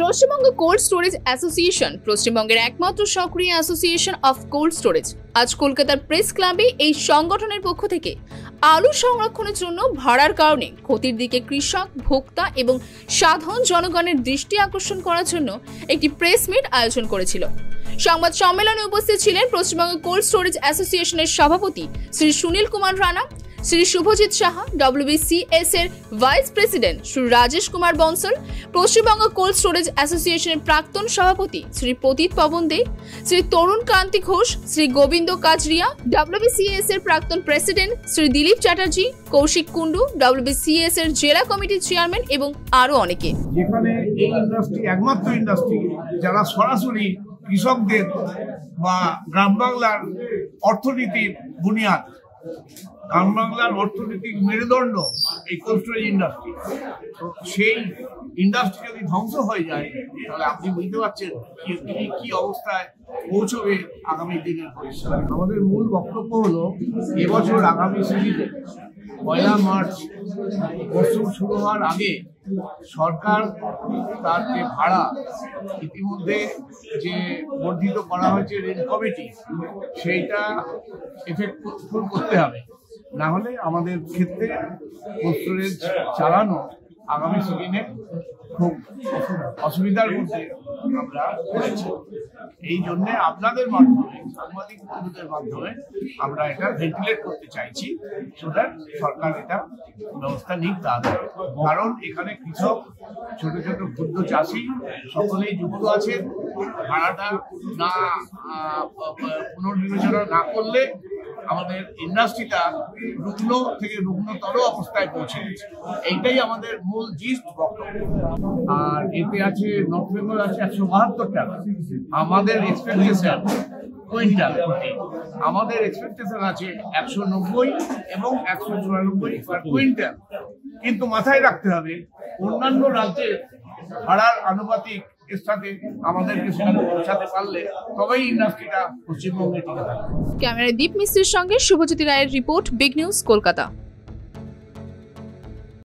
Paschimbanga cold storage association পশ্চিমবঙ্গের একমাত্র সক্রিয় অ্যাসোসিয়েশন অফ কোল্ড স্টোরেজ আজ কলকাতার প্রেস ক্লাবে এই সংগঠনের পক্ষ থেকে আলু সংরক্ষণের জন্য ভাড়ার কারণে ক্ষতির দিকে কৃষক, ভোক্তা এবং সাধারণ জনগণের দৃষ্টি আকর্ষণ করার জন্য একটি প্রেস মিট আয়োজন করেছিল। সংবাদ সম্মেলনে উপস্থিত ছিলেন পশ্চিমবঙ্গ কোল্ড স্টোরেজ অ্যাসোসিয়েশনের সভাপতি শ্রী সুনীল কুমার রানা, শ্রী শুভজিৎ সাহা, WBCS এর vice president Shri Rajesh Kumar Bansal, Paschimbanga cold storage অ্যাসোসিয়েশনের প্রাক্তন সভাপতি শ্রী প্রতীত পবন দে, শ্রী তরুণ কান্তি ঘোষ, শ্রী গোবিন্দ কাজরিয়া, WBCS এর প্রাক্তন প্রেসিডেন্ট শ্রী দিলীপ চ্যাটার্জি, কৌশিক কুন্ডু, WBCS এর জেলা কমিটির চেয়ারম্যান এবং আরো অনেকে। যেখানে এই ইন্ডাস্ট্রি একমাত্র ইন্ডাস্ট্রি যারা সরাসরি কৃষকদের বা গ্রাম বাংলার অর্থনীতির বুনিয়াদ, গ্রাম বাংলার অর্থনৈতিক মেরুদণ্ড এই কোল্ড স্টোরেজ ইন্ডাস্ট্রি। তো সেই ইন্ডাস্ট্রি যদি ধ্বংস হয়ে যায় তাহলে আপনি বুঝতে পারছেন কি অবস্থায় পৌঁছবে আগামী দিনের পরিষেবা। আমাদের মূল বক্তব্য হলো এবছর আগামী সিজনে 1 মার্চ মরশুম শুরু হওয়ার আগে সরকার তার যে ভাড়া ইতিমধ্যে যে বর্ধিত করা হয়েছে রেল কমিটি, সেইটা এফেক্টফুল করতে হবে, না হলে আমাদের ক্ষেত্রে কোল্ড স্টোরেজ চালানো আগামী সিজনে খুব অসুবিধার মধ্যে আমরা পড়েছি। এই জন্যে আপনাদের মাধ্যমে, সাংবাদিক বন্ধুদের মাধ্যমে আমরা এটা ভেন্টিলেট করতে চাইছি, সেটা সরকার এটা ব্যবস্থা নিক তাদের। কারণ এখানে কৃষক, ছোট ছোট ক্ষুদ্র চাষি সকলেই যুক্ত আছেন। ভাড়াটা না পুনর্বিবেচনা না করলে আমাদের ইন্ডাস্ট্রিটা রুগ্ন থেকে রুগ্নতর অবস্থায় পৌঁছে গেছে। এইটাই আমাদের মূল জিস্ট বক্তব্য। আর এতে আছে নর্থ বেঙ্গল আছে 172 টাকা আমাদের এক্সপেকটেশন কুইন্টাল প্রতি। আমাদের এক্সপেকটেশন আছে 190 এবং 194 পার কুইন্টাল। কিন্তু মাথায় রাখতে হবে অন্যান্য রাজ্যের ভাড়ার আনুপাতিক এর সাথে আমাদেরকে সেখানে পৌঁছাতে পারলে তবেই ইন্ডাস্ট্রিটা পশ্চিমবঙ্গে টিকে থাকবে। ক্যামেরায় দীপ মিস্ত্রির সঙ্গে শুভজ্যোতি রায়ের রিপোর্ট, বিগ নিউজ, কলকাতা।